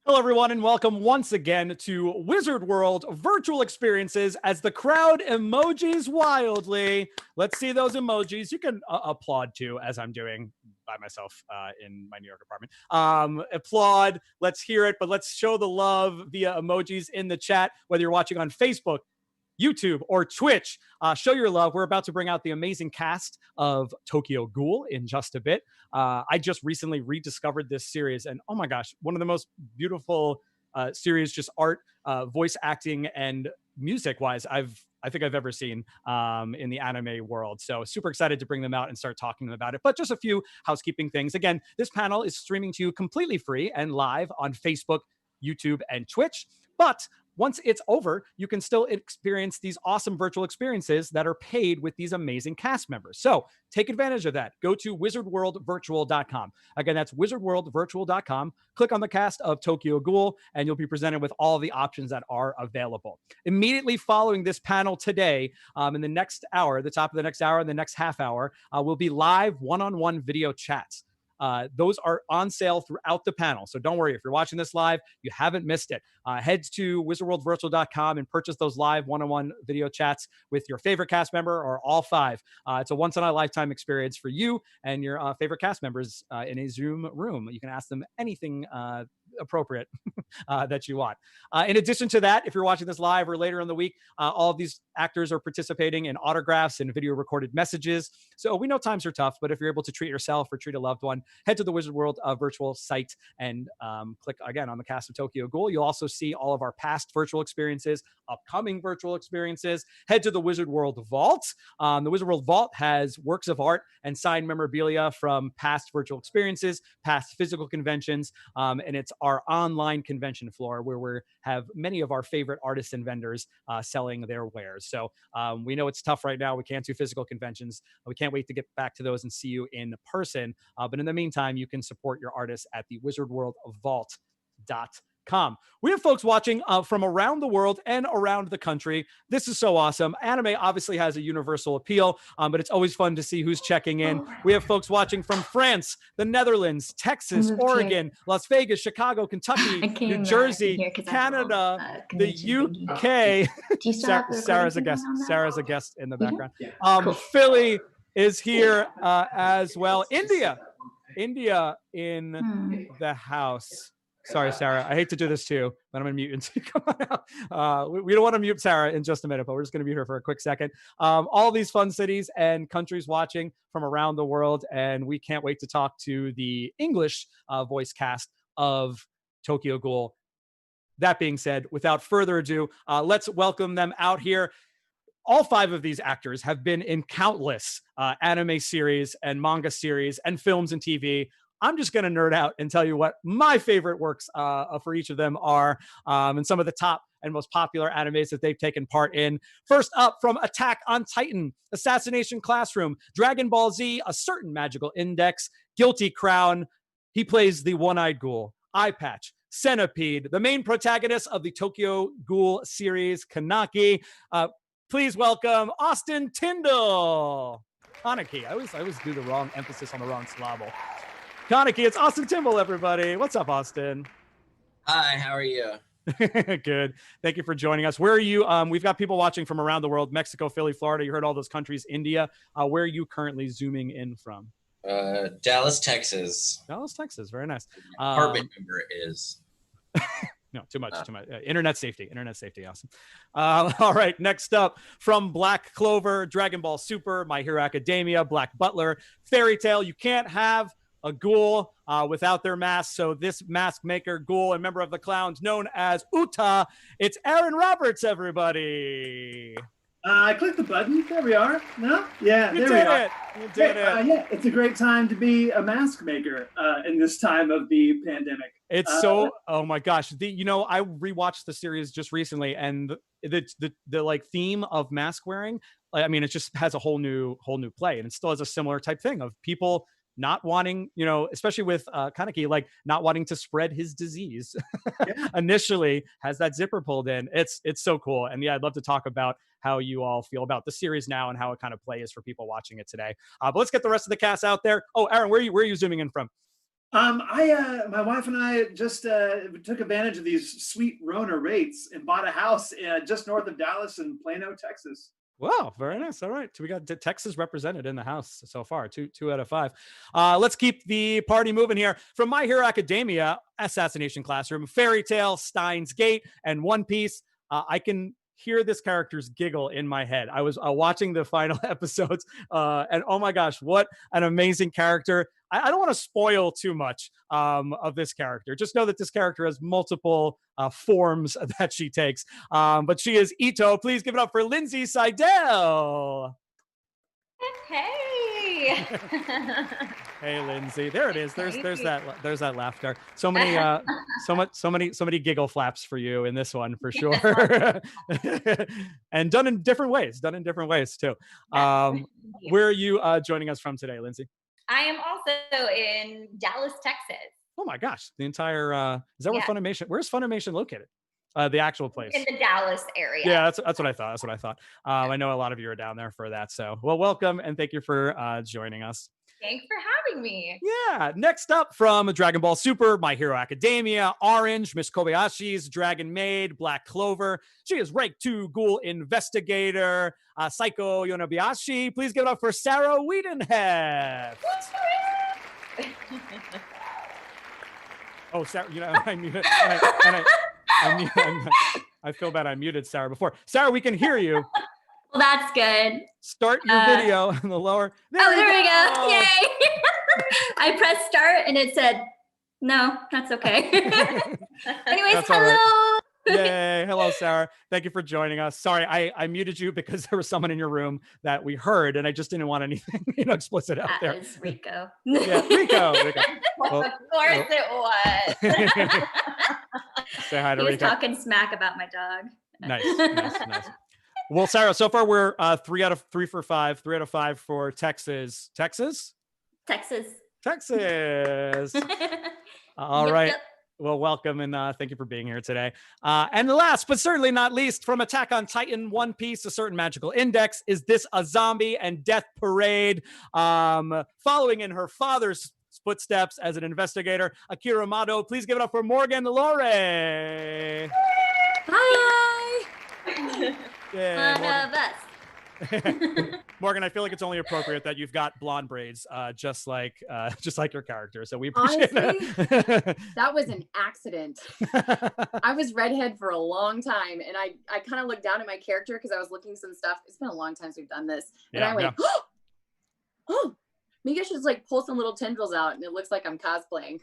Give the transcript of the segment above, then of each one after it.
Hello, everyone, and welcome once again to Wizard World Virtual Experiences as the crowd emojis wildly. Let's see those emojis. You can applaud too, as I'm doing by myself in my New York apartment. Applaud. Let's hear it, but let's show the love via emojis in the chat, whether you're watching on Facebook, YouTube, or Twitch. Show your love. We're about to bring out the amazing cast of Tokyo Ghoul in just a bit. I just recently rediscovered this series, and oh my gosh, one of the most beautiful series, just art, voice acting, and music-wise, I think I've ever seen in the anime world. So super excited to bring them out and start talking about it. But just a few housekeeping things. Again, this panel is streaming to you completely free and live on Facebook, YouTube, and Twitch. But once it's over, you can still experience these awesome virtual experiences that are paid with these amazing cast members. So take advantage of that. Go to wizardworldvirtual.com. Again, that's wizardworldvirtual.com. Click on the cast of Tokyo Ghoul, and you'll be presented with all the options that are available. Immediately following this panel today, in the next hour, the top of the next hour, and the next half hour, will be live one-on-one video chats. Those are on sale throughout the panel. So don't worry, if you're watching this live, you haven't missed it. Head to wizardworldvirtual.com and purchase those live one-on-one video chats with your favorite cast member or all five. It's a once-in-a-lifetime experience for you and your favorite cast members in a Zoom room. You can ask them anything appropriate that you want. In addition to that, if you're watching this live or later in the week, all of these actors are participating in autographs and video recorded messages. So we know times are tough, but if you're able to treat yourself or treat a loved one, head to the Wizard World virtual site and click again on the cast of Tokyo Ghoul. You'll also see all of our past virtual experiences, upcoming virtual experiences. Head to the Wizard World Vault. The Wizard World Vault has works of art and signed memorabilia from past virtual experiences, past physical conventions, and it's our online convention floor where we have many of our favorite artists and vendors selling their wares. So we know it's tough right now. We can't do physical conventions. We can't wait to get back to those and see you in person. But in the meantime, you can support your artists at the wizardworldvault.com. We have folks watching from around the world and around the country. This is so awesome. Anime obviously has a universal appeal, but it's always fun to see who's checking in. We have folks watching from France, the Netherlands, Texas, Oregon, Las Vegas, Chicago, Kentucky, New Jersey, Canada, the UK. Sarah's a guest. Sarah's a guest in the background. Cool. Philly is here as well. India in the house. Sorry, Sarah. I hate to do this too, but I'm going to mute until you come on out. We don't want to mute Sarah in just a minute, but we're just going to mute her for a quick second. All these fun cities and countries watching from around the world, and we can't wait to talk to the English voice cast of Tokyo Ghoul. That being said, without further ado, let's welcome them out here. All five of these actors have been in countless anime series and manga series and films and TV. I'm just going to nerd out and tell you what my favorite works for each of them are, and some of the top and most popular animes that they've taken part in. First up, from Attack on Titan, Assassination Classroom, Dragon Ball Z, A Certain Magical Index, Guilty Crown. He plays the One-Eyed Ghoul, Eye Patch, Centipede, the main protagonist of the Tokyo Ghoul series, Kaneki. Please welcome Austin Tyndall. Kaneki. I always do the wrong emphasis on the wrong syllable. Kaneki, it's Austin Tyndall, everybody. What's up, Austin? Hi, how are you? Good. Thank you for joining us. Where are you? We've got people watching from around the world: Mexico, Philly, Florida. You heard all those countries. India. Where are you currently zooming in from? Dallas, Texas. Dallas, Texas. Very nice. Apartment number is. No, too much. Internet safety, awesome. All right, next up, from Black Clover, Dragon Ball Super, My Hero Academia, Black Butler, Fairy Tail. You can't have a ghoul without their mask. So this mask maker, ghoul, and member of the clowns known as Uta, it's Aaron Roberts, everybody. I clicked the button. There we are. No? Yeah, you there we are. You did it. Yeah, it's a great time to be a mask maker in this time of the pandemic. It's oh my gosh. I rewatched the series just recently, and the like theme of mask wearing, I mean, it just has a whole new play, and it still has a similar type thing of people not wanting, especially with Kaneki, like not wanting to spread his disease. Yeah. Initially has that zipper pulled in. It's so cool. And yeah, I'd love to talk about how you all feel about the series now and how it kind of plays for people watching it today. But let's get the rest of the cast out there. Oh, Aaron, where are you zooming in from? My wife and I just took advantage of these sweet Rona rates and bought a house just north of Dallas in Plano, Texas. Wow, very nice. All right, so we got Texas represented in the house so far. Two out of five. Let's keep the party moving here. From My Hero Academia, Assassination Classroom, Fairy Tale, Steins Gate, and One Piece. I can hear this character's giggle in my head. I was watching the final episodes, and oh my gosh, what an amazing character! I don't want to spoil too much of this character. Just know that this character has multiple forms that she takes. But she is Ito. Please give it up for Lindsay Seidel. Hey. Hey, Lindsay. There it is. There's that laughter. So many giggle flaps for you in this one for sure. And done in different ways too. Where are you joining us from today, Lindsay? I am also in Dallas, Texas. Oh my gosh. The entire is that where Funimation, where's Funimation located? The actual place. In the Dallas area. Yeah, that's what I thought. I know a lot of you are down there for that. So, well, welcome and thank you for joining us. Thanks for having me. Yeah. Next up from Dragon Ball Super, My Hero Academia, Orange, Miss Kobayashi's Dragon Maid, Black Clover. She is rank 2 Ghoul Investigator, Psycho Yonobayashi. Please give it up for Sarah Wiedenheft. Oh, Sarah, I knew it. I feel bad I muted Sarah before. Sarah, we can hear you. Well, that's good. Start your video in the lower. There we go. Yay. I pressed start and it said, no, that's okay. Anyways, that's hello. Right. Yay. Hello, Sarah. Thank you for joining us. Sorry, I muted you because there was someone in your room that we heard and I just didn't want anything explicit out there. That was Rico. Yeah, Rico. Well, of course it was. Say hi to He was Rico. talking smack about my dog. Nice. Well, Sarah, so far we're 3 out of 3 for 5, 3 out of 5 for Texas. Texas. All right. Yep. Well, welcome and thank you for being here today. And last but certainly not least, from Attack on Titan, One Piece, A Certain Magical Index, Is This a Zombie? And Death Parade. Following in her father's footsteps as an investigator, Akira Mado. Please give it up for Morgan Lore. Hi. Yeah, One of us. Morgan, I feel like it's only appropriate that you've got blonde braids, just like your character. So we appreciate that. That was an accident. I was redhead for a long time, and I kind of looked down at my character because I was looking some stuff. It's been a long time since we've done this, and I went, oh, maybe I should just like pull some little tendrils out, and it looks like I'm cosplaying.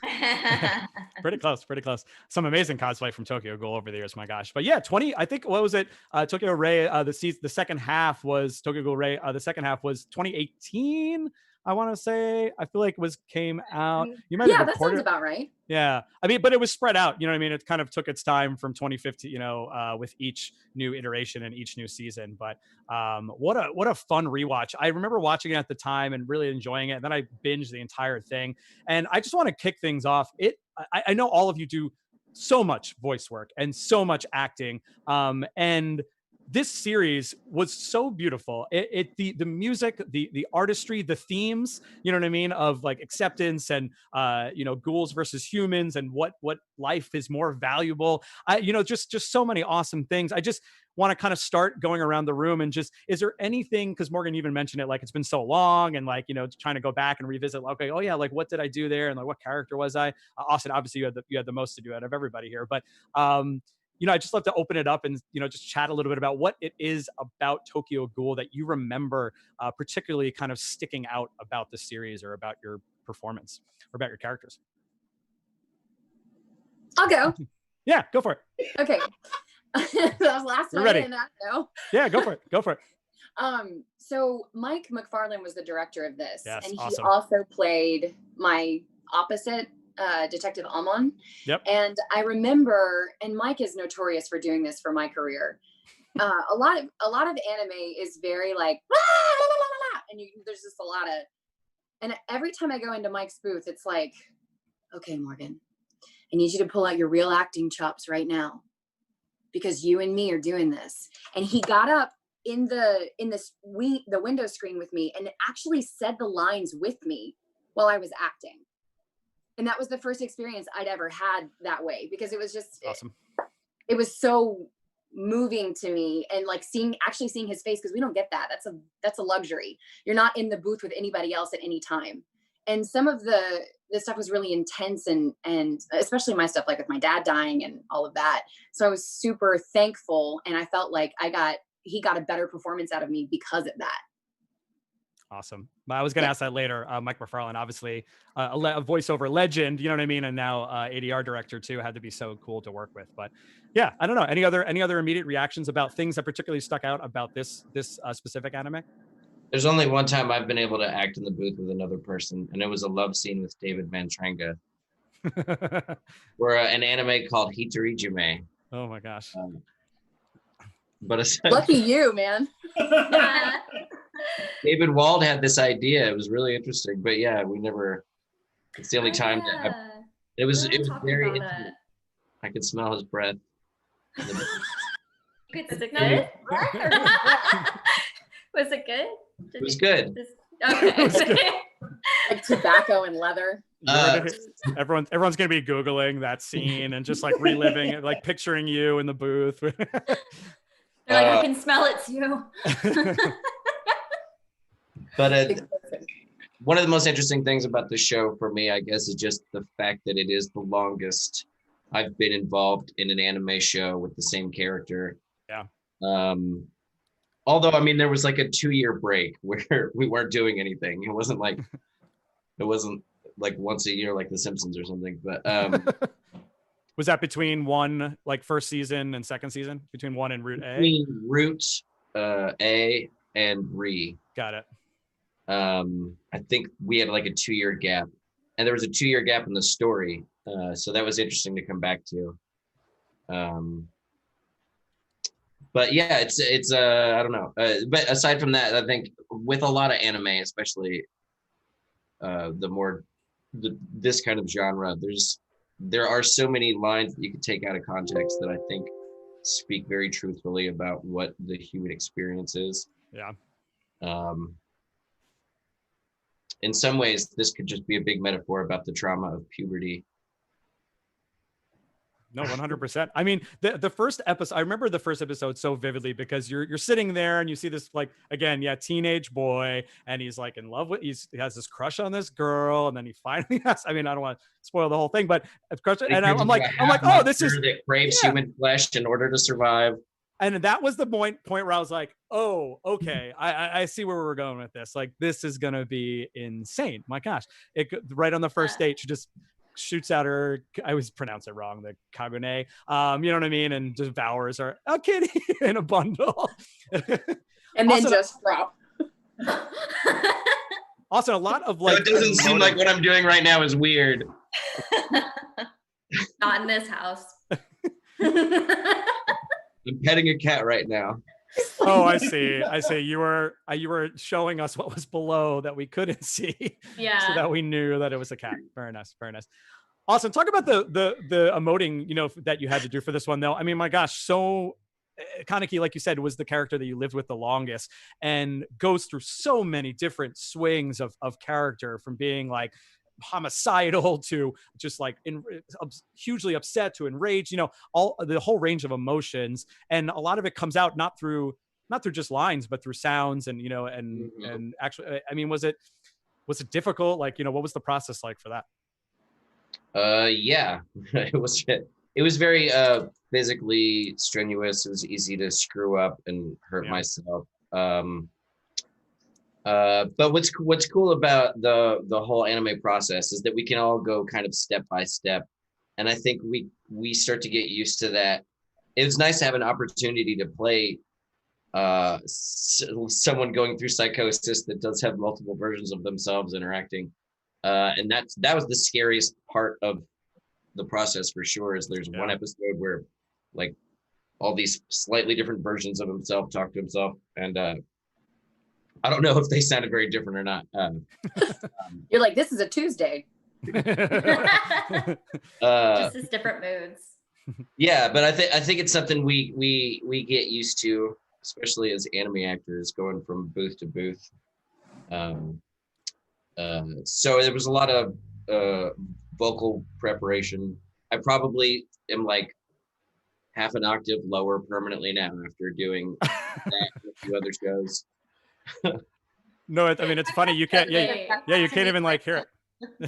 Pretty close. Some amazing cosplay from Tokyo Ghoul over the years. My gosh. But yeah, 20. I think what was it? Tokyo Ray. The second half was Tokyo Ghoul Ray. The second half was 2018. I want to say. I feel like came out. You might have that sounds about right. Yeah, I mean, but it was spread out. You know what I mean? It kind of took its time from 2015. With each new iteration and each new season. But what a fun rewatch. I remember watching it at the time and really enjoying it. And then I binged the entire thing. And I just want to kick things off. I know all of you do so much voice work and so much acting. And this series was so beautiful. The music, the artistry, the themes, you know what I mean, of like acceptance and ghouls versus humans and what life is more valuable. Just so many awesome things. I just want to kind of start going around the room and just, is there anything, because Morgan even mentioned it, like it's been so long and like, trying to go back and revisit, okay, oh yeah, like what did I do there? And like, what character was I? Austin, obviously you had the most to do out of everybody here, but I just love to open it up and, just chat a little bit about what it is about Tokyo Ghoul that you remember particularly kind of sticking out about the series or about your performance or about your characters. I'll go. Yeah, go for it. Okay. That was last You're night. ready. And I know. Yeah, go for it. So Mike McFarlane was the director of this. Yes, and he awesome. also played my opposite, Detective Amon. Yep. And I remember, and Mike is notorious for doing this for my career. A lot of anime is very like, and there's just a lot of, and every time I go into Mike's booth, it's like, okay, Morgan, I need you to pull out your real acting chops right now, because you and me are doing this. And he got up in the window screen with me and actually said the lines with me while I was acting. And that was the first experience I'd ever had that way, because it was just Awesome. it was so moving to me, and like actually seeing his face, because we don't get that. That's a luxury. You're not in the booth with anybody else at any time. And some of the stuff was really intense, and especially my stuff, like with my dad dying and all of that. So I was super thankful, and I felt like he got a better performance out of me because of that. Awesome. But I was going to ask that later. Mike McFarlane, obviously a voiceover legend, you know what I mean? And now ADR director too, had to be so cool to work with. But yeah, I don't know. Any other immediate reactions about things that particularly stuck out about this specific anime? There's only one time I've been able to act in the booth with another person, and it was a love scene with David Mantranga. We're an anime called Hitarijume. Oh my gosh. But Lucky you, man. David Wald had this idea. It was really interesting, but yeah, it's the only time that it was very intimate. I could smell his breath. Was it good? Was it good? It was good. Okay. Like tobacco and leather. Everyone's gonna be Googling that scene and just like reliving it, like picturing you in the booth. They're like, I can smell it too. But one of the most interesting things about the show for me, I guess, is just the fact that it is the longest I've been involved in an anime show with the same character. Yeah. Although, I mean, there was like a 2-year break where we weren't doing anything. It wasn't like once a year like The Simpsons or something. But was that between one, like first season and second season? Between one and Route A? Between Route A and Re. Got it. I think we had like a 2-year gap, and there was a 2-year gap in the story. So that was interesting to come back to. But yeah, it's I don't know. But aside from that, I think with a lot of anime, especially this kind of genre, there are so many lines that you could take out of context that I think speak very truthfully about what the human experience is. Yeah. In some ways, this could just be a big metaphor about the trauma of puberty. No, 100%. I mean, the first episode, I remember the first episode so vividly because you're sitting there and you see this, like, again, teenage boy, and he's like in love with, he has this crush on this girl, and then he finally has, I mean, I don't want to spoil the whole thing, but and I'm like, oh, this is that craves human flesh in order to survive. And that was the point where I was like, oh, okay, I see where we're going with this. Like, this is gonna be insane. My gosh, right on the first date, she just shoots at her, I always pronounce it wrong, the Kagune, you know what I mean, and devours her, a kitty in a bundle. And then just drop. Also, a lot of like, so it doesn't seem like what I'm doing right now is weird. Not in this house. I'm petting a cat right now. Oh, I see. You were showing us what was below that we couldn't see. Yeah. So that we knew that it was a cat. Very nice. Very nice. Awesome. Talk about the emoting, you know, that you had to do for this one though. I mean, my gosh, so Kaneki, like you said, was the character that you lived with the longest and goes through so many different swings of character, from being like homicidal to just like hugely upset to enraged, you know, the whole range of emotions. And a lot of it comes out not through just lines, but through sounds and, you know, and actually, I mean, was it difficult? Like, you know, what was the process like for that? Yeah, it was very physically strenuous. It was easy to screw up and hurt myself. But what's cool about the whole anime process is that we can all go kind of step by step, and I think we start to get used to that. It's nice to have an opportunity to play someone going through psychosis that does have multiple versions of themselves interacting, and that was the scariest part of the process for sure. Is there's one episode where like all these slightly different versions of himself talk to himself, and I don't know if they sounded very different or not. You're like, this is a Tuesday. Just as different moods. Yeah, but I think it's something we get used to, especially as anime actors, going from booth to booth. So there was a lot of vocal preparation. I probably am like half an octave lower permanently now after doing that and a few other shows. No, I mean, it's funny. You can't, yeah, you can't even like hear it.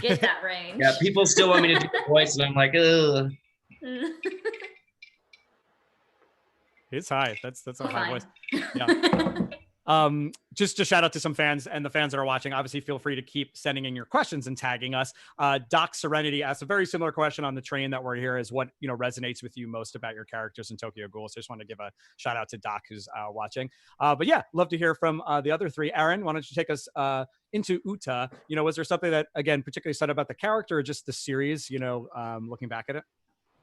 Get that range. Yeah, people still want me to do the voice, and I'm like, ugh. It's high. That's a high Fine. voice. Yeah. Just to shout out to some fans and the fans that are watching, obviously feel free to keep sending in your questions and tagging us. Doc Serenity asked a very similar question on the train that we're here, is what, you know, resonates with you most about your characters in Tokyo Ghoul. So I just want to give a shout out to Doc who's watching. But yeah, love to hear from the other three. Aaron, why don't you take us into Uta? You know, was there something that, again, particularly said about the character or just the series, you know, looking back at it?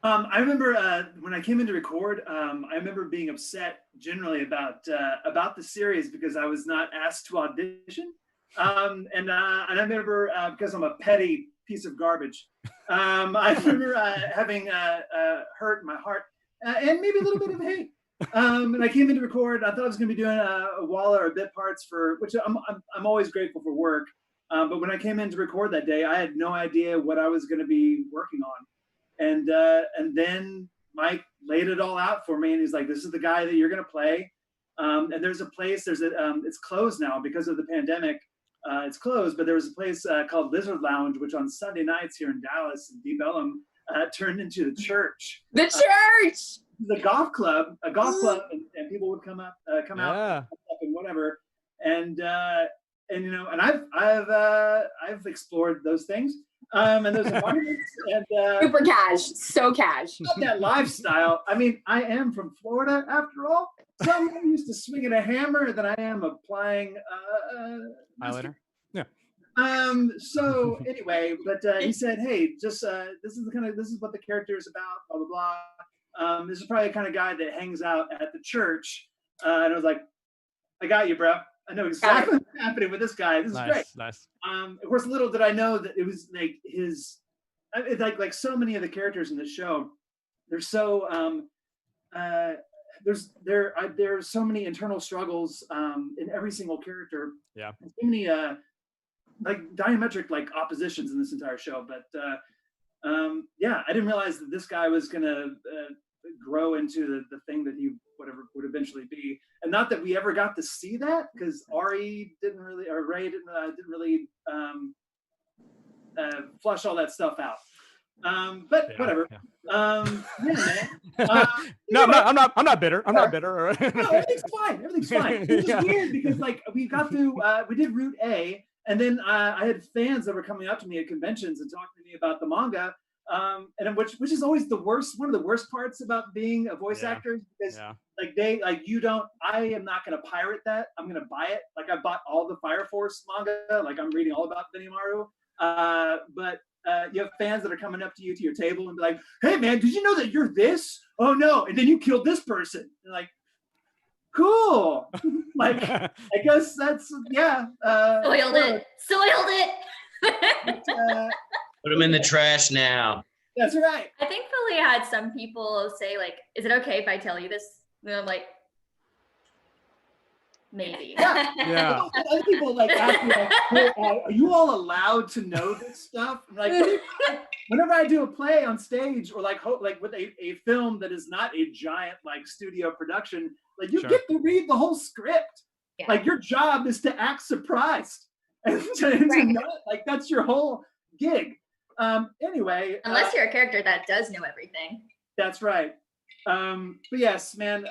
I remember when I came in to record, I remember being upset generally about the series because I was not asked to audition. And I remember because I'm a petty piece of garbage, I remember having hurt my heart and maybe a little bit of hate. And I came in to record. I thought I was going to be doing a walla or bit parts for which I'm always grateful for work. But when I came in to record that day, I had no idea what I was going to be working on. And then Mike laid it all out for me, and he's like, "This is the guy that you're gonna play." And there's a place. It's closed now because of the pandemic. It's closed, but there was a place called Lizard Lounge, which on Sunday nights here in Dallas, in Deep Ellum, turned into the church. The church. The golf club, and people would come out and whatever. And you know, and I've explored those things. And those environments and Super cash, so cash. That lifestyle. I mean, I am from Florida after all. So I'm more used to swinging a hammer than I am applying Eyeliner. Yeah. So anyway, but he said, "Hey, just this is what the character is about. Blah blah blah. This is probably the kind of guy that hangs out at the church." And I was like, "I got you, bro. I know exactly what's happening with this guy. This is great." Nice. Of course, little did I know that it was like his, like so many of the characters in the show, they're so there are so many internal struggles in every single character. Yeah. And so many like diametric like oppositions in this entire show. But yeah, I didn't realize that this guy was gonna grow into the thing that he would eventually be. And not that we ever got to see that, because Ray didn't really flush all that stuff out. But yeah, whatever. Yeah. No, I'm not bitter. I'm not bitter. No, everything's fine. Everything's fine. It was just weird because like we did Route A, and then I had fans that were coming up to me at conventions and talking to me about the manga. And which is always one of the worst parts about being a voice actor, because I am not going to pirate that. I'm going to buy it. Like I bought all the Fire Force manga. Like I'm reading all about Benimaru. But you have fans that are coming up to you to your table and be like, "Hey man, did you know that you're this? Oh no. And then you killed this person." You're like, cool. Like, I guess that's, yeah. Soiled it. Put them in the trash now. That's right. I think Philly had some people say, like, "Is it okay if I tell you this?" And I'm like, maybe. Yeah. Other people like ask me, like, "Hey, are you all allowed to know this stuff?" I'm like, whenever I do a play on stage or like with a film that is not a giant like studio production, like you get to read the whole script. Yeah. Like your job is to act surprised. And to know, like that's your whole gig. Anyway, unless you're a character that does know everything. That's right. But yes, man.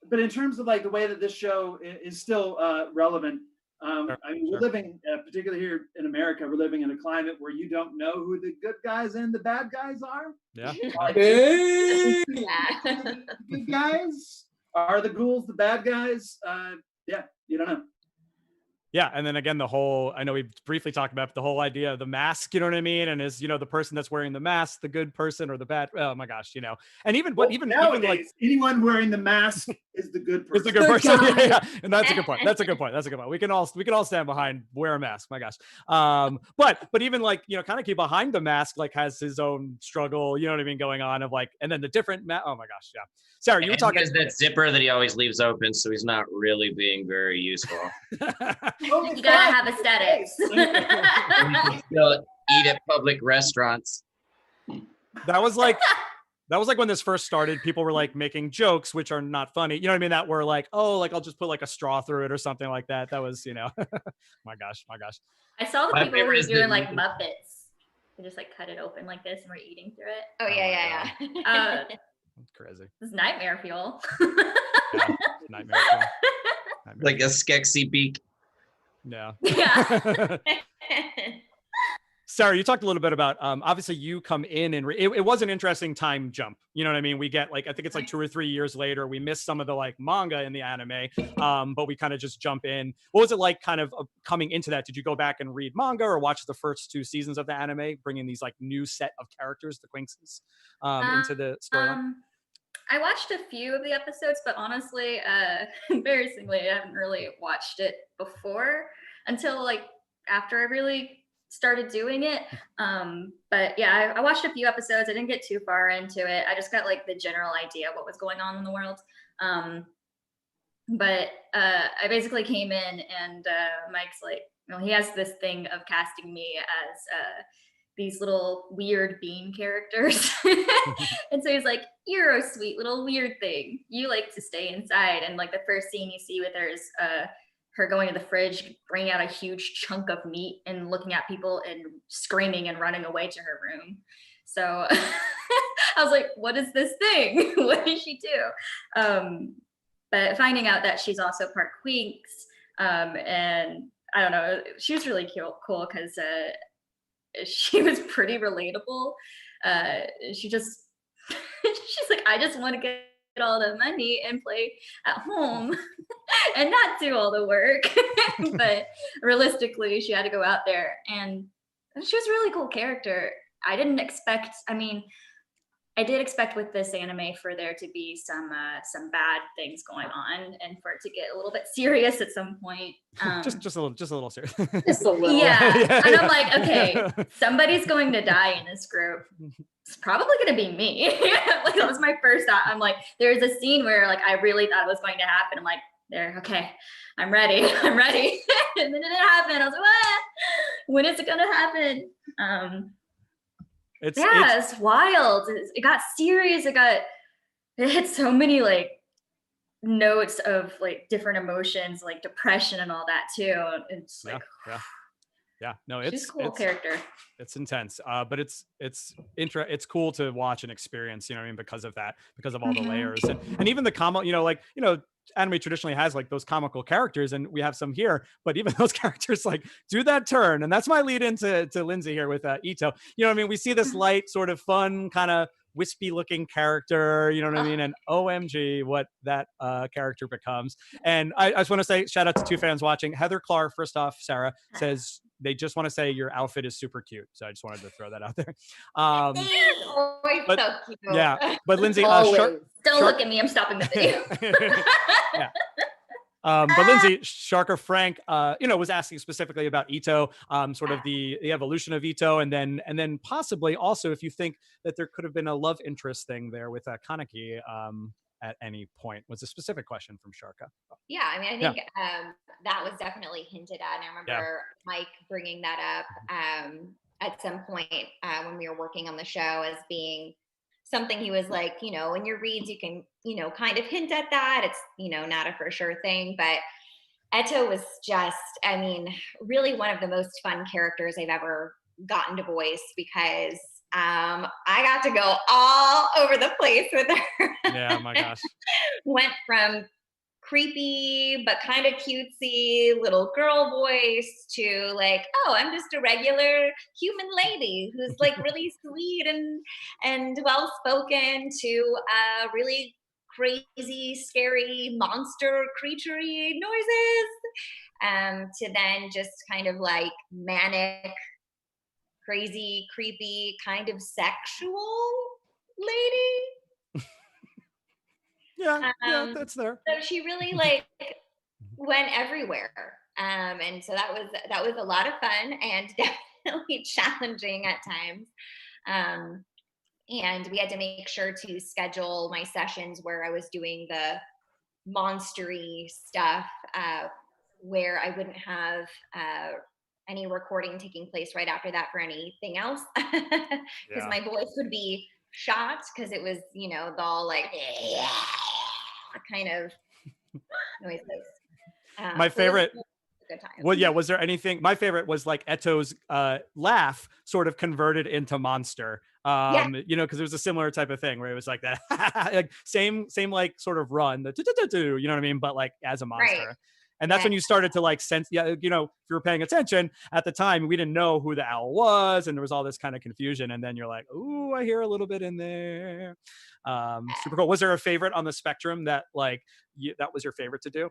But in terms of like the way that this show is still relevant, I mean, we're living, particularly here in America, we're living in a climate where you don't know who the good guys and the bad guys are. Yeah. The good guys are the ghouls, the bad guys. Yeah, you don't know. Yeah, and then again, I know we briefly talked about the whole idea of the mask, you know what I mean? And is, you know, the person that's wearing the mask, the good person or the bad, oh my gosh, you know. And even nowadays, like anyone wearing the mask is the good person. Is the good person. Yeah. And that's a good point. That's a good point. We can all stand behind, wear a mask, my gosh. But even like, you know, kind of keep behind the mask, like has his own struggle, you know what I mean, going on of like, and then the different oh my gosh, yeah. Sarah, you were talking. He has that zipper that he always leaves open, so he's not really being very useful. You gotta have aesthetics. You can still eat at public restaurants. That was like when this first started, people were like making jokes, which are not funny. You know what I mean? That were like, oh, like I'll just put like a straw through it or something like that. That was, my gosh. I saw the My people who favorite were is doing the- like Muppets. They just like cut it open like this and we're eating through it. Oh my yeah. That's crazy. It's nightmare fuel. Yeah, nightmare. Fuel. Nightmare Like a fuel. Skeksis beak. Yeah. Yeah. Sarah, you talked a little bit about obviously you come in and it was an interesting time jump. You know what I mean? We get like, I think it's like 2 or 3 years later, we missed some of the like manga in the anime, but we kind of just jump in. What was it like kind of coming into that? Did you go back and read manga or watch the first 2 seasons of the anime, bringing these like new set of characters, the Quinxes, into the storyline? I watched a few of the episodes, but honestly, embarrassingly, I haven't really watched it before until like after I really started doing it. But yeah, I watched a few episodes. I didn't get too far into it. I just got like the general idea of what was going on in the world. But I basically came in and Mike's like, he has this thing of casting me as these little weird bean characters. And so he's like, you're a sweet little weird thing. You like to stay inside. And like the first scene you see with her is her going to the fridge, bringing out a huge chunk of meat and looking at people and screaming and running away to her room. So I was like, what is this thing? What does she do? But finding out that she's also part Quinx, and I don't know, she was really cool because she was pretty relatable. She's like, I just want to get all the money and play at home and not do all the work. But realistically, she had to go out there, and she was a really cool character. I did expect with this anime for there to be some bad things going on and for it to get a little bit serious at some point. Just a little serious. Just a little. Yeah. And I'm like, okay, somebody's going to die in this group. It's probably going to be me. Like that was my first thought. I'm like, there's a scene where like I really thought it was going to happen. I'm like, okay, I'm ready. And then it didn't happen. I was like, what? When is it going to happen? It's wild. It got serious. It had so many like notes of like different emotions, like depression and all that too. It's like, yeah. No, she's a cool character. It's intense, but it's cool to watch and experience. You know what I mean? Because of that, because of all the layers and even the anime traditionally has like those comical characters, and we have some here, but even those characters like do that turn, and that's my lead into Lindsay here with Ito. You know what I mean? We see this light, sort of fun, kind of wispy looking character, you know what I mean? And OMG, what that character becomes. And I just want to say shout out to 2 fans watching. Heather Clark, first off, Sarah says they just want to say your outfit is super cute. So I just wanted to throw that out there. But, so cute. Yeah, but Lindsay, Don't look at me. I'm stopping the video. Yeah. But Lindsay, Sharka Frank, was asking specifically about Ito, sort of the evolution of Ito, and then possibly also if you think that there could have been a love interest thing there with Kaneki at any point. Was a specific question from Sharka. Yeah, I mean, I think that was definitely hinted at. And I remember Mike bringing that up at some point when we were working on the show as being something he was like, in your reads, you can, kind of hint at that. It's, not a for sure thing. But Eto was just, really one of the most fun characters I've ever gotten to voice because I got to go all over the place with her. Yeah, my gosh. Went from creepy but kind of cutesy little girl voice to like, oh, I'm just a regular human lady who's like really sweet and well spoken to really crazy, scary monster creaturey noises, to then just kind of like manic, crazy, creepy, kind of sexual lady. Yeah, that's there. So she really like went everywhere. And so that was a lot of fun and definitely challenging at times. And we had to make sure to schedule my sessions where I was doing the monstery stuff, where I wouldn't have any recording taking place right after that for anything else, because my voice would be shot because it was, you know, the all like kind of noises. My So it was favorite. a good time. Well, yeah. Was there anything? My favorite was like Eto's laugh, sort of converted into monster. Yeah. You know, because it was a similar type of thing where it was like that, like same like sort of run, the you know what I mean? But like as a monster. Right. And that's Yeah. when you started to like sense, yeah, you know, if you were paying attention at the time, we didn't know who the owl was, and there was all this kind of confusion. And then you're like, "Ooh, I hear a little bit in there." Super cool. Was there a favorite on the spectrum that like that was your favorite to do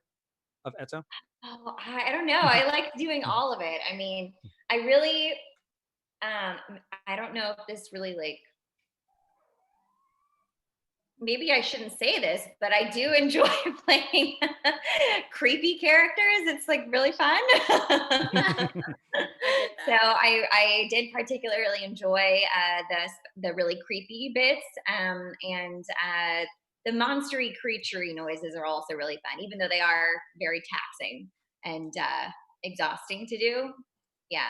of Eto? Oh, I don't know. I like doing all of it. I mean, I really, I don't know if this really like, maybe I shouldn't say this, but I do enjoy playing creepy characters. It's like really fun. So I did particularly enjoy the really creepy bits, and the monstery, creaturey noises are also really fun, even though they are very taxing and exhausting to do. Yeah.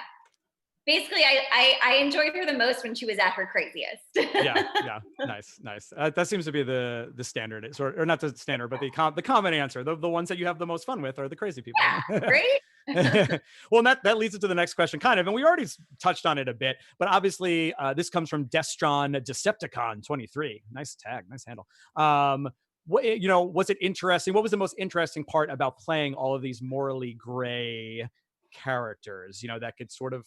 Basically, I enjoyed her the most when she was at her craziest. Yeah, nice. That seems to be the standard, or not the standard, but the common answer. The ones that you have the most fun with are the crazy people. Yeah, right? Well, that leads into the next question, kind of, and we already touched on it a bit, but obviously this comes from Destron Decepticon 23. Nice tag, nice handle. What, you know, was it interesting? What was the most interesting part about playing all of these morally gray characters? You know, that could sort of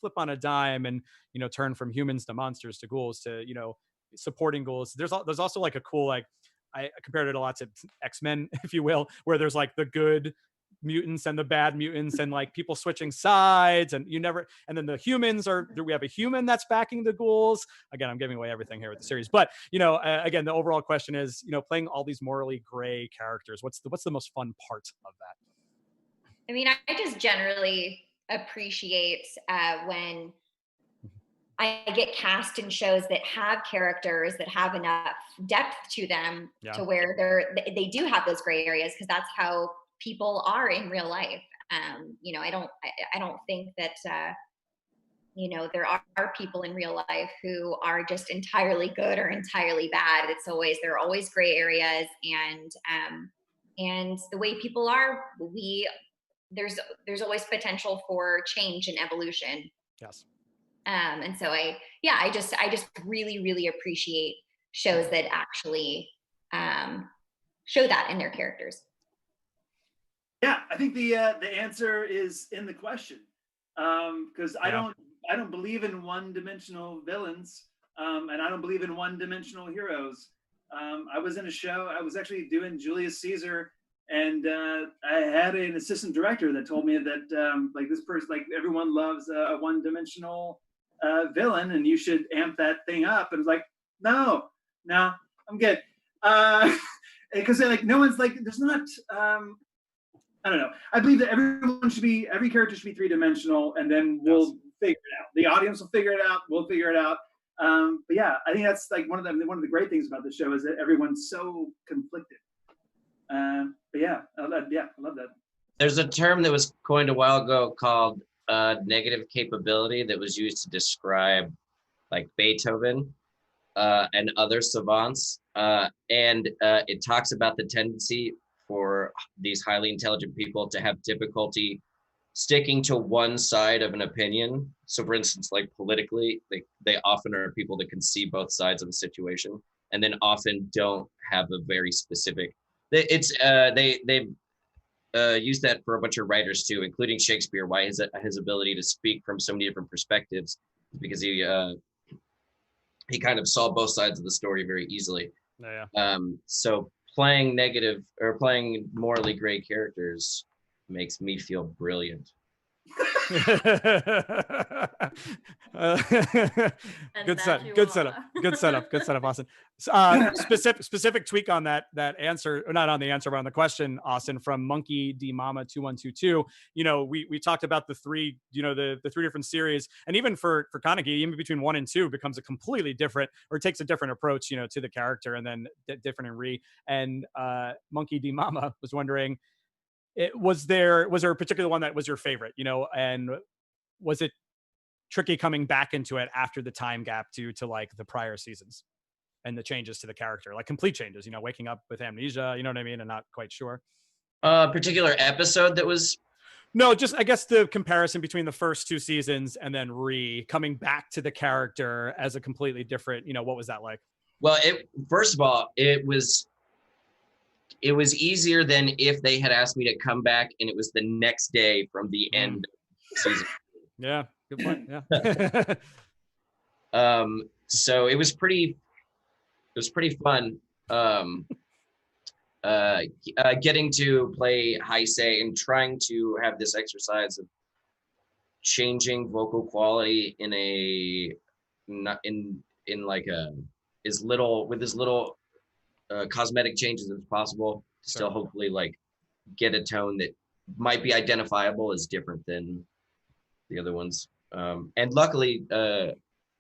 flip on a dime and, you know, turn from humans to monsters to ghouls to, you know, supporting ghouls. There's also like a cool, like, I compared it a lot to X-Men, if you will, where there's like the good mutants and the bad mutants and like people switching sides, and then the humans we have a human that's backing the ghouls. Again, I'm giving away everything here with the series, but you know, again, the overall question is, you know, playing all these morally gray characters, what's the most fun part of that? I mean, I just generally appreciate when I get cast in shows that have characters that have enough depth to them to where they do have those gray areas, because that's how people are in real life. You know, I don't think that you know, there are people in real life who are just entirely good or entirely bad. There are always gray areas, and the way people are, there's always potential for change and evolution. Yes. And so I just really, really appreciate shows that actually show that in their characters. Yeah, I think the answer is in the question, because I don't believe in one-dimensional villains, and I don't believe in one-dimensional heroes. I was in a show. I was actually doing Julius Caesar, and I had an assistant director that told me that like this person, like everyone loves a one-dimensional villain, and you should amp that thing up. And I was like, no, I'm good, because like no one's like, there's not. I don't know. I believe that every character should be three-dimensional, and then we'll figure it out. The audience will figure it out. We'll figure it out. But yeah, I think that's like one of the great things about the show is that everyone's so conflicted. But yeah, I love that. There's a term that was coined a while ago called negative capability that was used to describe like Beethoven and other savants. And it talks about the tendency for these highly intelligent people to have difficulty sticking to one side of an opinion. So for instance, like politically, they often are people that can see both sides of a situation, and then often don't have a very specific, they've used that for a bunch of writers too, including Shakespeare, why his ability to speak from so many different perspectives, because he kind of saw both sides of the story very easily. So playing negative or playing morally gray characters makes me feel brilliant. Good setup, Austin. Specific tweak on that answer, or not on the answer, but on the question, Austin, from Monkey D Mama 2122. You know, we talked about the three, you know, the three different series, and even for Kaneki, even between 1 and 2 becomes a completely different, or takes a different approach, you know, to the character, and then different in Re. And Monkey D Mama was wondering, was there a particular one that was your favorite, you know, and was it tricky coming back into it after the time gap due to like the prior seasons and the changes to the character, like complete changes, you know, waking up with amnesia, you know what I mean, and not quite sure. Particular episode that was. No, just I guess the comparison between the first 2 seasons and then coming back to the character as a completely different, you know, what was that like? Well, first of all, it was easier than if they had asked me to come back and it was the next day from the end of season. Yeah, good point. Yeah. So it was pretty fun. Getting to play Heisei and trying to have this exercise of changing vocal quality in like as little cosmetic changes as possible to still hopefully like get a tone that might be identifiable as different than the other ones. And luckily,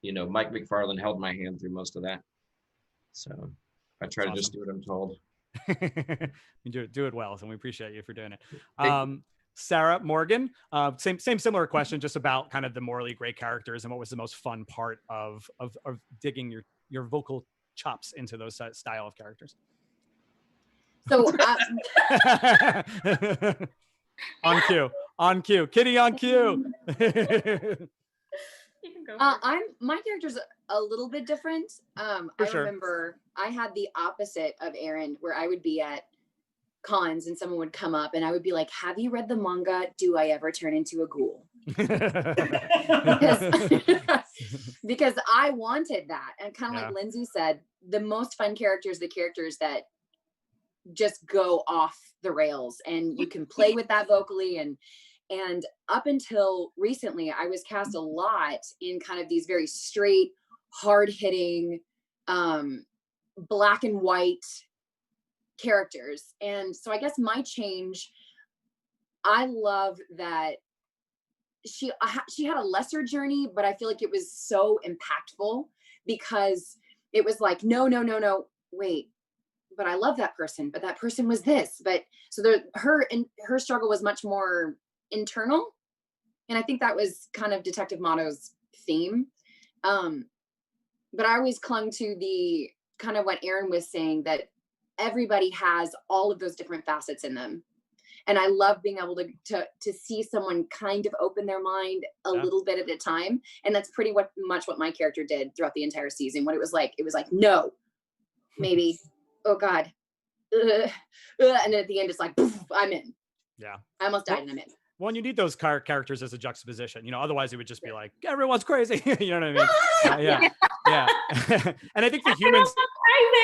you know, Mike McFarland held my hand through most of that. So I try to just do what I'm told. You do it well, so we appreciate you for doing it. Sarah Morgan, similar question, just about kind of the morally great characters and what was the most fun part of digging your vocal chops into those style of characters. So on cue, Kitty on cue. You can go. My character's a little bit different. I remember I had the opposite of Aaron, where I would be at cons and someone would come up and I would be like, have you read the manga Do I Ever Turn Into a Ghoul? Because I wanted that. And kind of like Lindsay said, the most fun characters, the characters that just go off the rails and you can play with that vocally. And up until recently, I was cast a lot in kind of these very straight, hard-hitting, black and white characters. And so I guess my change, I love that she had a lesser journey, but I feel like it was so impactful because it was like, no, wait, but I love that person, but that person was this. But so her struggle was much more internal. And I think that was kind of Detective Motto's theme. But I always clung to the kind of what Aaron was saying, that everybody has all of those different facets in them. And I love being able to see someone kind of open their mind a little bit at a time. And that's pretty much what my character did throughout the entire season. When it was like, no, maybe, oh God. And then at the end, it's like, poof, I'm in. Yeah. I almost died and I'm in. Well, you need those characters as a juxtaposition, you know, otherwise it would just be like, everyone's crazy. You know what I mean? Yeah. And I think the humans,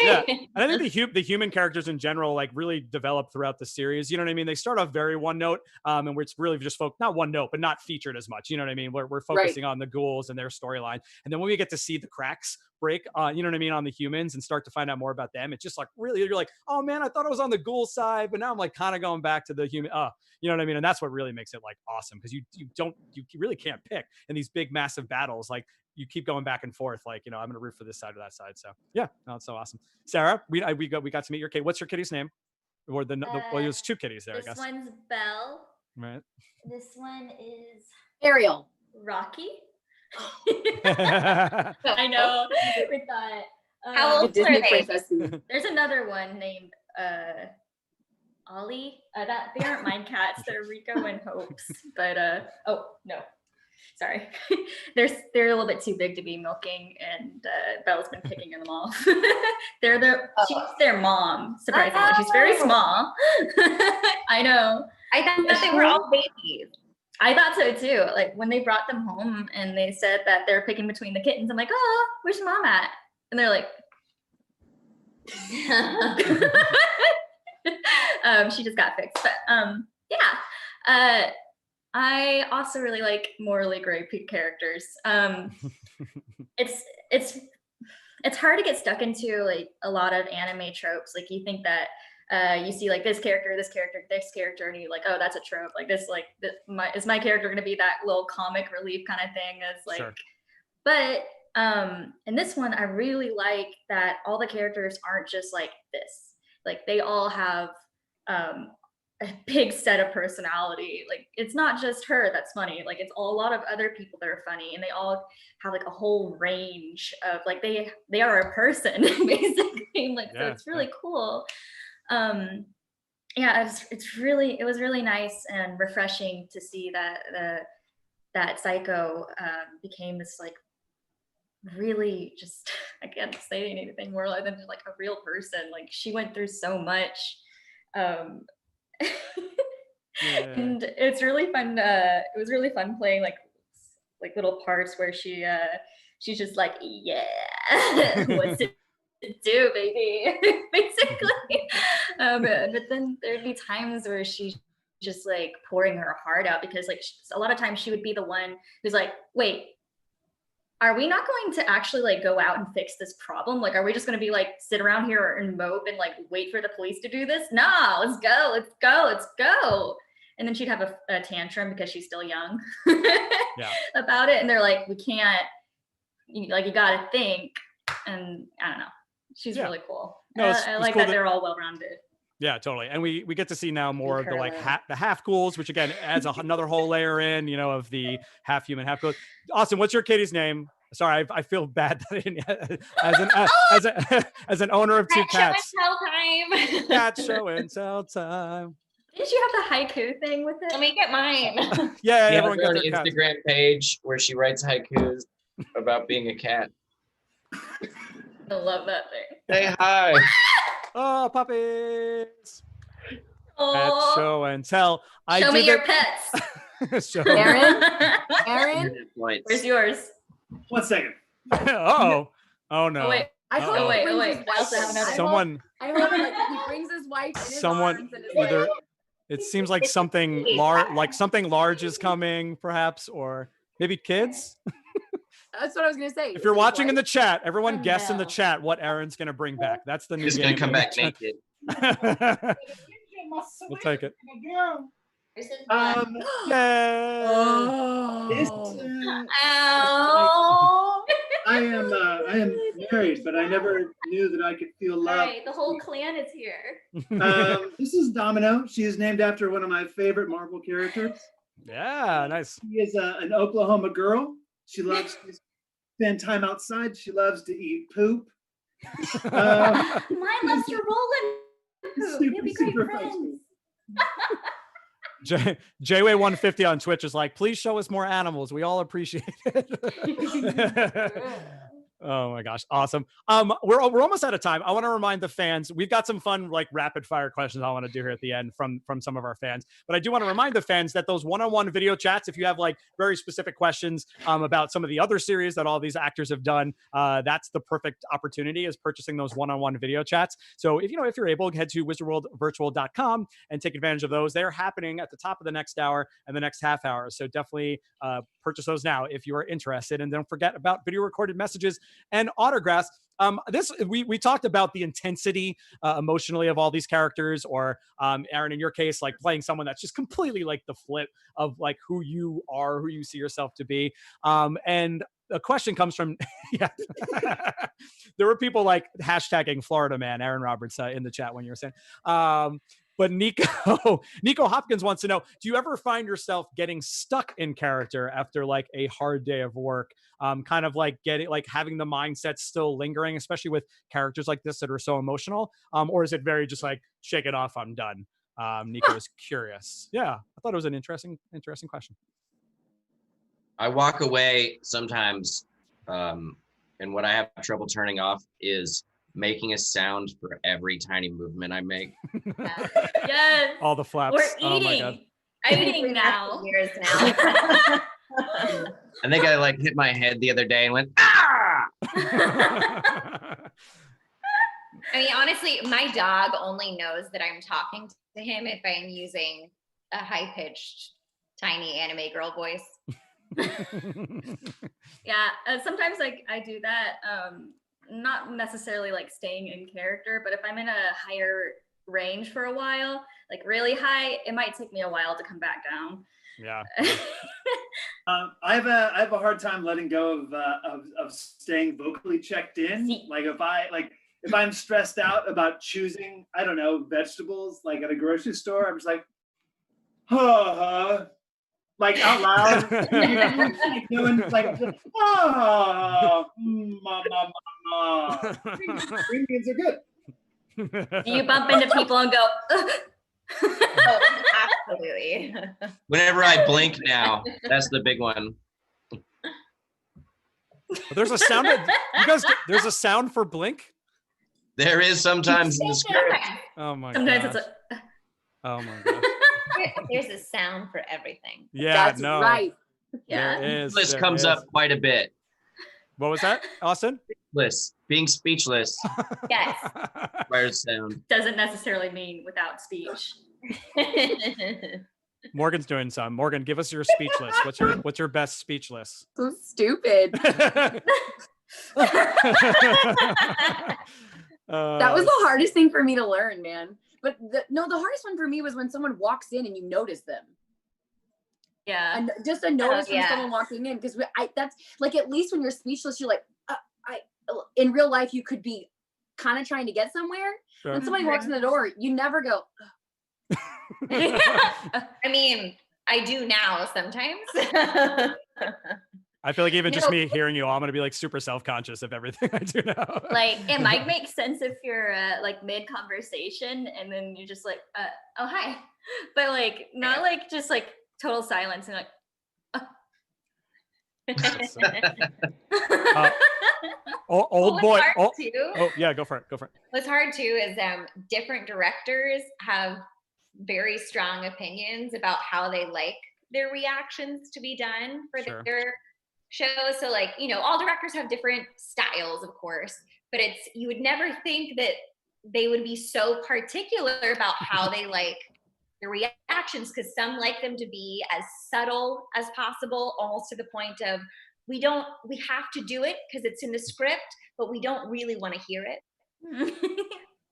and I think the human characters in general, like really develop throughout the series. You know what I mean? They start off very one note, and where it's really just not one note, but not featured as much. You know what I mean? We're focusing on the ghouls and their storyline. And then when we get to see the cracks break, you know what I mean, on the humans and start to find out more about them, it's just like really, you're like, oh man, I thought I was on the ghoul side, but now I'm like kind of going back to the human. You know what I mean? And that's what really makes it like awesome, because you really can't pick in these big massive battles. Like you keep going back and forth. Like, you know, I'm going to root for this side or that side. So yeah, no, it's so awesome. Sarah, we got to meet your kitty. What's your kitty's name? Or well, there's 2 kitties there, I guess. This one's Belle. Right. This one is Ariel. Rocky. I know. We thought. How old are they? There's another one named Ollie. They aren't mine cats. They're Rico and Hopes. But oh no, sorry. They're a little bit too big to be milking, and Belle's been picking them off. She's their mom. Surprisingly, she's very small. I know. I thought they were all babies. I thought so too. Like when they brought them home and they said that they're picking between the kittens, I'm like, oh, where's mom at? And they're like, she just got fixed. But yeah. I also really like morally gray characters. It's hard to get stuck into like a lot of anime tropes. Like you think that you see like this character, and you're like, oh, that's a trope. Like this, is my character going to be that little comic relief kind of thing? As like, sure. But in this one, I really like that all the characters aren't just like this. Like they all have a big set of personality. Like it's not just her that's funny. Like it's a lot of other people that are funny, and they all have like a whole range of like they are a person basically. Like so it's really cool. Yeah, it was really nice and refreshing to see that Psycho became this like really just I can't say anything more than like a real person. Like she went through so much. And it's really fun. It was really fun playing like little parts where she's just like, yeah, what's it do, baby? Basically. But then there'd be times where she's just like pouring her heart out because like a lot of times she would be the one who's like, wait, are we not going to actually like go out and fix this problem? Like, are we just going to be like, sit around here and mope and like wait for the police to do this? No, let's go, let's go, let's go. And then she'd have a tantrum because she's still young about it. And they're like, we can't, you got to think. And I don't know. She's really cool. No, I like cool that they're all well-rounded. Yeah, totally. And we get to see now more of the like the half ghouls, which again adds another whole layer in, you know, of the half human, half ghoul. Austin, what's your kitty's name? Sorry, I feel bad as an owner of two cats. Cat show and tell time. Didn't you have the haiku thing with it? Let me get mine. Yeah, everyone got an Instagram page where she writes haikus about being a cat. I love that thing. Say hi. Oh, puppies. Pet show and tell. Show me your pets. Aaron, where's yours? 1 second. Oh no. Oh, wait. wait. Someone. I hope like he brings his wife in his arms and is either. like, It seems like something large is coming, perhaps, or maybe kids. That's what I was gonna say. If you're watching in the chat, everyone guess in the chat what Aaron's gonna bring back. That's the new He's game. gonna come back naked. We'll take it. I am married, but I never knew that I could feel love. All right, the whole clan is here. This is Domino. She is named after one of my favorite Marvel characters. Yeah, nice. She is an Oklahoma girl. She loves to spend time outside. She loves to eat poop. Mine loves to roll in poop. They'd be great friends. JWay 150 on Twitch is like, please show us more animals. We all appreciate it. Oh my gosh, awesome. We're almost out of time. I want to remind the fans, we've got some fun like rapid fire questions I want to do here at the end from some of our fans. But I do want to remind the fans that those one-on-one video chats, if you have like very specific questions about some of the other series that all these actors have done, that's the perfect opportunity, is purchasing those one-on-one video chats. So if you're able, head to wizardworldvirtual.com and take advantage of those. They're happening at the top of the next hour and the next half hour. So definitely purchase those now if you are interested. And don't forget about video recorded messages and autographs. We talked about the intensity emotionally of all these characters, or Aaron, in your case, like playing someone that's just completely like the flip of like who you are, who you see yourself to be. And a question comes from, there were people like hashtagging Florida man, Aaron Roberts in the chat when you were saying, but Nico Hopkins wants to know, do you ever find yourself getting stuck in character after like a hard day of work? Kind of like having the mindset still lingering, especially with characters like this that are so emotional? Or is it very just like, shake it off, I'm done? Nico is curious. Yeah, I thought it was an interesting question. I walk away sometimes, and what I have trouble turning off is making a sound for every tiny movement I make. Yes. All the flaps. We're eating. Oh my God. I'm eating now. I think I like hit my head the other day and went, ah! I mean, honestly, my dog only knows that I'm talking to him if I'm using a high-pitched, tiny anime girl voice. Yeah, sometimes like I do that. Not necessarily like staying in character, but if I'm in a higher range for a while, like really high, it might take me a while to come back down. Yeah. I have a hard time letting go of staying vocally checked in. Like if I like if I'm stressed out about choosing, I don't know, vegetables like at a grocery store, I'm just like, like out loud. Like doing like, green beans are good. You bump into people and go, Oh, absolutely. Whenever I blink now, that's the big one. There's a sound. There's a sound for blink. There is sometimes in the script. Oh my sometimes gosh. it's Oh my gosh. There's a sound for everything. Yeah, That's no. right. yeah. There is. This there comes is. up quite a bit. What was that, Austin? Being speechless Yes. requires sound. Doesn't necessarily mean without speech. Morgan's doing some. Morgan, give us your speechless. What's your best speechless? So stupid. That was the hardest thing for me to learn, man. But the hardest one for me was when someone walks in and you notice them. Yeah. And just a notice from yeah. someone walking in, because that's like, at least when you're speechless, you're like, in real life you could be kind of trying to get somewhere. Sure. When somebody walks in the door, you never go. I mean, I do now sometimes. I feel like even just No. me hearing you, I'm gonna be like super self-conscious of everything I do now. Like it might make sense if you're like mid conversation and then you're just like, oh hi, but like not like just like total silence and like. Old What's boy. hard too, Oh yeah, go for it. Go for it. what's hard too is different directors have very strong opinions about how they like their reactions to be done for Sure. their shows. So like, all directors have different styles, of course, but you would never think that they would be so particular about how they like the reactions, because some like them to be as subtle as possible, almost to the point of we have to do it because it's in the script, but we don't really want to hear it.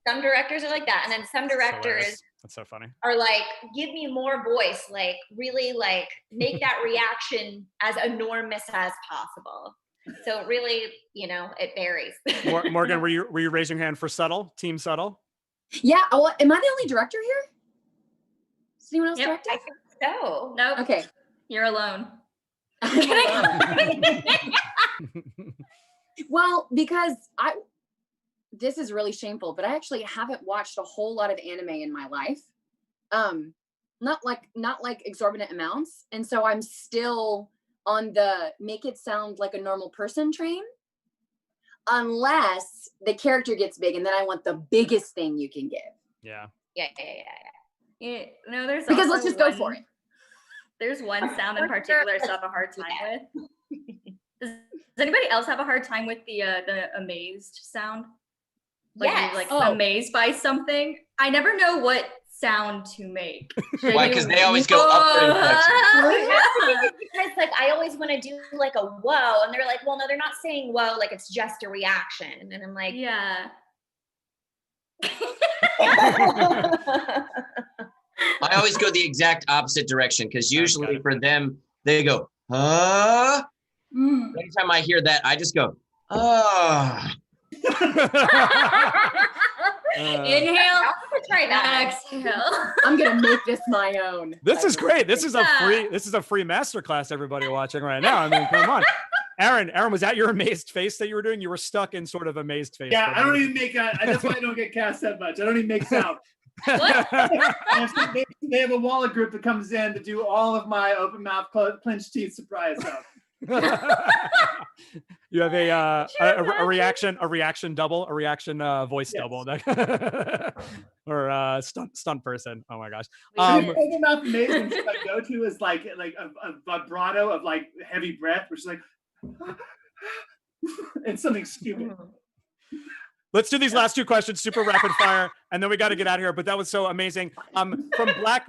Some directors are like that, and then some directors That's so funny. are like, give me more voice, like really like make that reaction as enormous as possible. So it really, it varies. Morgan, were you raising your hand for subtle? Team subtle? Yeah. Oh, am I the only director here? Does anyone else direct I it? think so. Nope. Okay. You're alone. Well, because this is really shameful, but I actually haven't watched a whole lot of anime in my life. Not like exorbitant amounts. And so I'm still on the make it sound like a normal person train. Unless the character gets big, and then I want the biggest thing you can give. Yeah. Yeah. Yeah, no, there's Because also let's just go for it. There's one sound in particular I still have a hard time with. Does anybody else have a hard time with the amazed sound? Like Yes. you're like Oh. amazed by something. I never know what sound to make. Why? Because they always go upward inflection. Because like I always want to do like a whoa, and they're like, well, no, they're not saying whoa, like it's just a reaction, and I'm like, Yeah. I always go the exact opposite direction because usually for them, they go, huh? Anytime I hear that, I just go, ah. Inhale. I'll try that. Exhale. I'm gonna make this my own. This is great. This is a Yeah. free masterclass, everybody watching right now. I mean, come on. Aaron, was that your amazed face that you were doing? You were stuck in sort of amazed face. Yeah, I don't even make that's why I don't get cast that much. I don't even make sound. They have a wallet group that comes in to do all of my open mouth, clenched teeth surprise stuff. You have a reaction double, a reaction voice Yes. double, or stunt person. Oh my gosh. Open mouth amazing stuff I go to is like a vibrato of like heavy breath, which is like, and something stupid. Let's do these last two questions, super rapid fire, and then we got to get out of here. But that was so amazing. From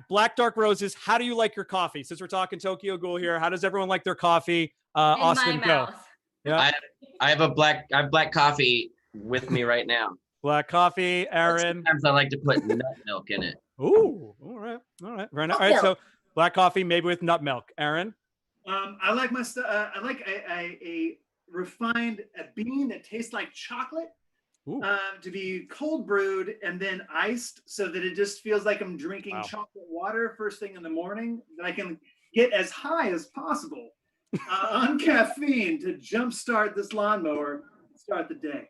Black Dark Roses, how do you like your coffee? Since we're talking Tokyo Ghoul here, how does everyone like their coffee? Austin, in my go. mouth. Yeah, I have black coffee with me right now. black coffee, Aaron. Sometimes I like to put nut milk in it. Ooh, all right, very nice. All right, so black coffee, maybe with nut milk. Aaron. I like my stuff. I like a refined bean that tastes like chocolate. Ooh. to be cold brewed and then iced so that it just feels like I'm drinking Wow. chocolate water first thing in the morning, that I can get as high as possible on caffeine to jumpstart this lawnmower and start the day.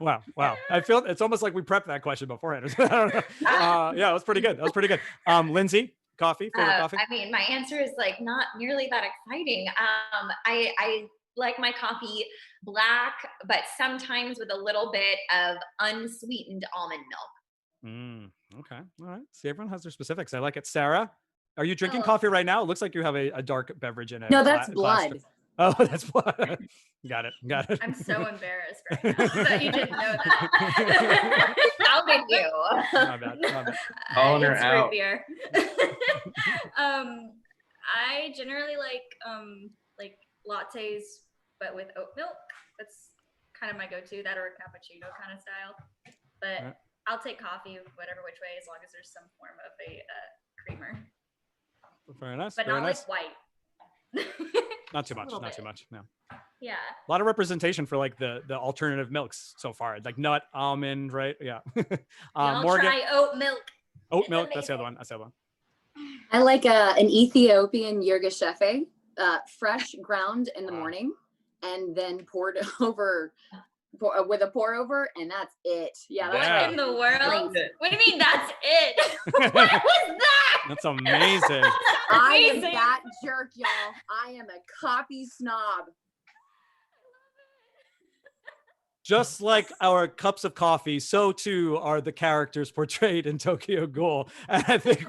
Wow. I feel it's almost like we prepped that question beforehand. I don't know. Yeah, that was pretty good. Lindsay, favorite coffee? I mean, my answer is like not nearly that exciting. I like my coffee black, but sometimes with a little bit of unsweetened almond milk. Okay. All right. See, everyone has their specifics. I like it. Sarah, are you drinking Oh. coffee right now? It looks like you have a dark beverage in it. No, that's blood. Oh, that's blood. Got it. I'm so embarrassed right now that you didn't know that. How did you? My bad. Calling her It's out. root beer. I generally like lattes, but with oat milk. That's kind of my go-to, that or a cappuccino kind of style. But Right. I'll take coffee whatever which way, as long as there's some form of a creamer. Very nice. But Very not nice. like white. Not too much. little Not bit. too much. No. Yeah. A lot of representation for like the alternative milks so far, like nut, almond, right? Yeah. Y'all Morgan, try oat milk. oat It's milk. That's the amazing. other one. I like an Ethiopian yirgacheffe, fresh ground in the Wow. morning, and then poured over with a pour over, and that's it. Yeah, that's Yeah. What in the world? Great. What do you mean that's it? What was that? That's amazing. I am Amazing. that jerk, y'all. I am a coffee snob. Just like our cups of coffee, so too are the characters portrayed in Tokyo Ghoul. And I think,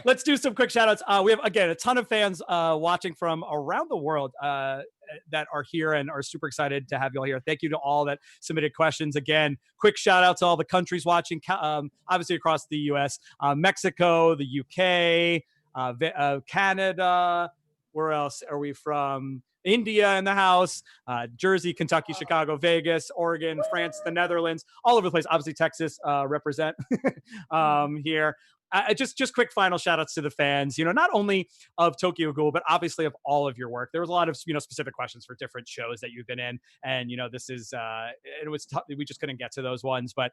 let's do some quick shout outs. We have, again, a ton of fans watching from around the world that are here and are super excited to have you all here. Thank you to all that submitted questions. Again, quick shout out to all the countries watching, obviously across the US, Mexico, the UK, Canada. Where else are we from? India in the house, Jersey, Kentucky, Chicago, Vegas, Oregon, France, the Netherlands, all over the place. Obviously, Texas represent here. Just quick final shout outs to the fans, not only of Tokyo Ghoul, but obviously of all of your work. There was a lot of, specific questions for different shows that you've been in. And, this is, it was tough. We just couldn't get to those ones, but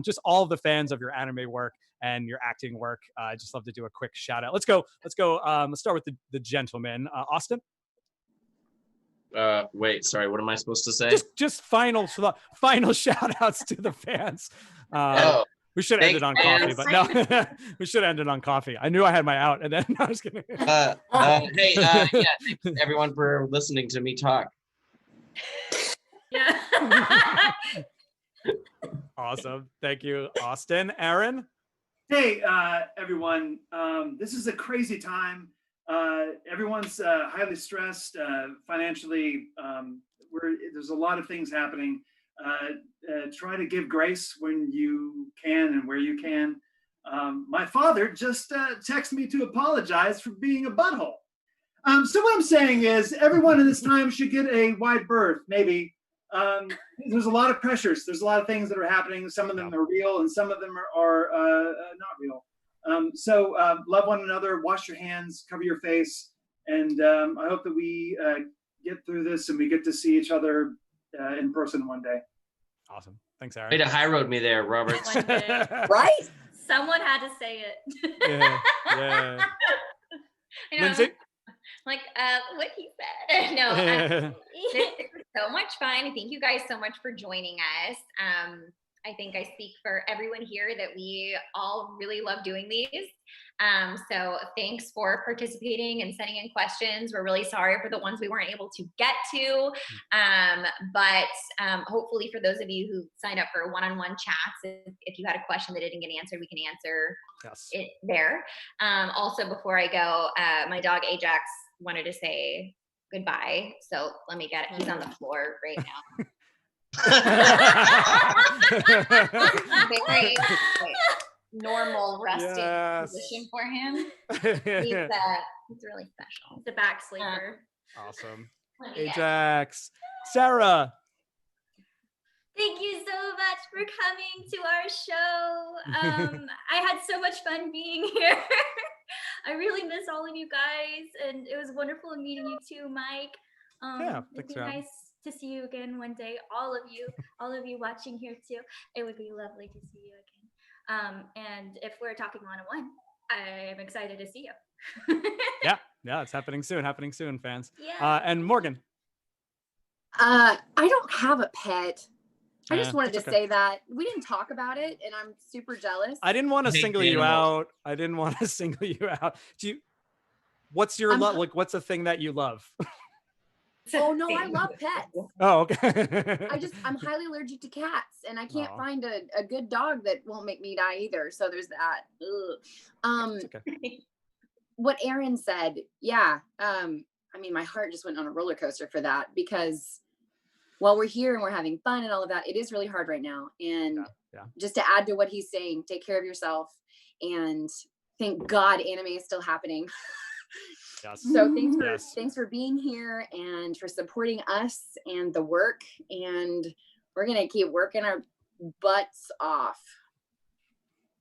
just all of the fans of your anime work and your acting work. I just love to do a quick shout out. Let's go. Let's start with the gentleman, Austin. Wait, sorry, what am I supposed to say? Just final shout outs to the fans. We should have ended on coffee, but no, we should have ended on coffee. I knew I had my out, and then I was kidding. Hey, thanks everyone for listening to me talk. Yeah. Awesome. Thank you, Austin. Aaron? Hey, everyone. This is a crazy time. Everyone's highly stressed financially. There's a lot of things happening. Try to give grace when you can and where you can. My father just texted me to apologize for being a butthole. So what I'm saying is everyone in this time should get a wide berth, maybe. There's a lot of pressures. There's a lot of things that are happening. Some of them are real and some of them are not real. So love one another, wash your hands, cover your face. And I hope that we get through this and we get to see each other in person one day. Awesome. Thanks, Aaron. Way to high road me there, Robert. One day. Right? Someone had to say it. Yeah. I know, Lindsay? like what he said. No, this is so much fun. Thank you guys so much for joining us. I think I speak for everyone here that we all really love doing these. So thanks for participating and sending in questions. We're really sorry for the ones we weren't able to get to. But hopefully for those of you who signed up for one-on-one chats, if you had a question that didn't get answered, we can answer it there. Also, before I go, my dog Ajax wanted to say goodbye. So let me get it. He's on the floor right now. Very normal resting position for him. He's really special. The back sleeper. Awesome. Ajax. Sarah. Thank you so much for coming to our show. I had so much fun being here. I really miss all of you guys, and it was wonderful meeting you too, Mike. Yeah, thanks, it'd be nice to see you again one day. All of you watching here too. It would be lovely to see you again. And if we're talking one-on-one, I'm excited to see you. Yeah, it's happening soon, fans. Yeah. And Morgan. I don't have a pet. I just wanted to okay. say that we didn't talk about it, and I'm super jealous. I didn't want to Big single you animals. out. What's your love? Like, what's a thing that you love? Oh no, I love pets. Oh, okay. I'm highly allergic to cats, and I can't Aw. find a good dog that won't make me die either. So there's that. Ugh. It's okay. What Aaron said, yeah. I mean, my heart just went on a roller coaster for that, because while we're here and we're having fun and all of that, it is really hard right now. And just to add to what he's saying, take care of yourself, and thank God anime is still happening. Yes. So thanks for being here and for supporting us and the work. And we're gonna keep working our butts off.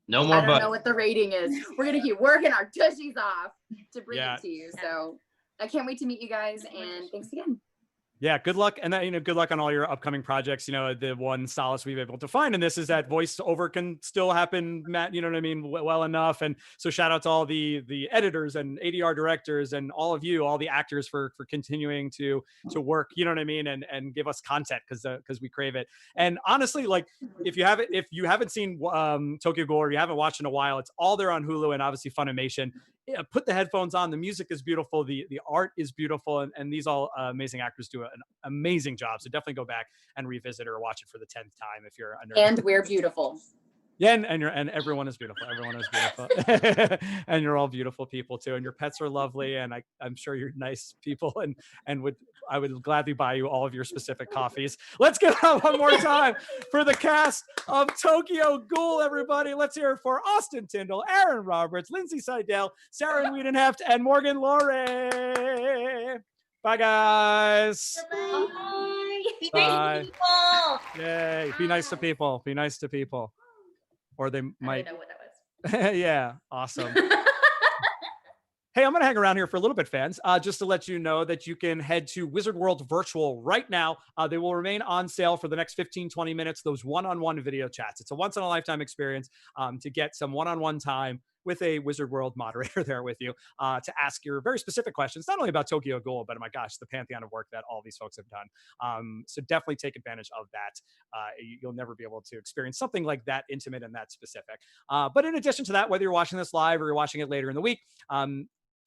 No more I don't butt. know what the rating is. We're gonna keep working our tushies off to bring it to you. So I can't wait to meet you guys, and thanks again. Yeah, good luck. And that, good luck on all your upcoming projects. The one solace we've been able to find in this is that voiceover can still happen, Matt, you know what I mean, well enough. And so shout out to all the editors and ADR directors and all of you, all the actors for continuing to work, you know what I mean, and give us content because we crave it. And honestly, like if you haven't seen Tokyo Ghoul, or you haven't watched in a while, it's all there on Hulu and obviously Funimation. Yeah, put the headphones on. The music is beautiful. The art is beautiful. And these all amazing actors do an amazing job. So definitely go back and revisit or watch it for the 10th time if you're under. And we're beautiful. Yeah, and everyone is beautiful. Everyone is beautiful. And you're all beautiful people too. And your pets are lovely. And I'm sure you're nice people, and I would gladly buy you all of your specific coffees. Let's get on one more time for the cast of Tokyo Ghoul, everybody. Let's hear it for Austin Tyndall, Aaron Roberts, Lindsay Seidel, Sarah Wiedenheft, and Morgan Laurie. Bye, guys. Bye. Be Bye. nice to people. Yay. Be nice to people. Be nice to people. Or they might. I don't know what that was. Yeah. Awesome. Hey, I'm going to hang around here for a little bit, fans, just to let you know that you can head to Wizard World Virtual right now. They will remain on sale for the next 15, 20 minutes, those one-on-one video chats. It's a once-in-a-lifetime experience to get some one-on-one time with a Wizard World moderator there with you to ask your very specific questions, not only about Tokyo Ghoul, but, oh my gosh, the pantheon of work that all these folks have done. So definitely take advantage of that. You'll never be able to experience something like that intimate and that specific. But in addition to that, whether you're watching this live or you're watching it later in the week,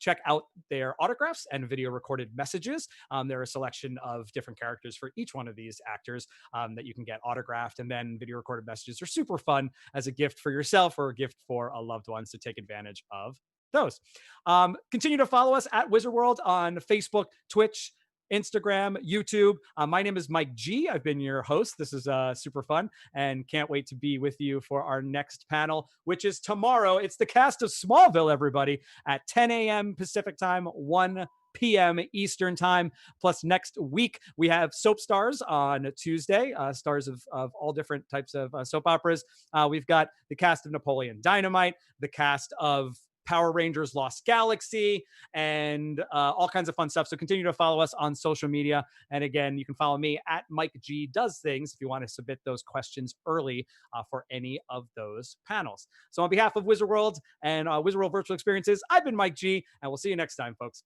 check out their autographs and video recorded messages. There are a selection of different characters for each one of these actors that you can get autographed, and then video recorded messages are super fun as a gift for yourself or a gift for a loved one, so take advantage of those. Continue to follow us at Wizard World on Facebook, Twitch, Instagram, YouTube. My name is Mike G. I've been your host. This is super fun and can't wait to be with you for our next panel, which is tomorrow. It's the cast of Smallville, everybody, at 10 a.m. Pacific time, 1 p.m. Eastern time. Plus next week, we have Soap Stars on Tuesday, stars of all different types of soap operas. We've got the cast of Napoleon Dynamite, the cast of Power Rangers Lost Galaxy, and all kinds of fun stuff. So continue to follow us on social media. And again, you can follow me at Mike G Does Things if you want to submit those questions early for any of those panels. So on behalf of Wizard World and Wizard World Virtual Experiences, I've been Mike G, and we'll see you next time, folks.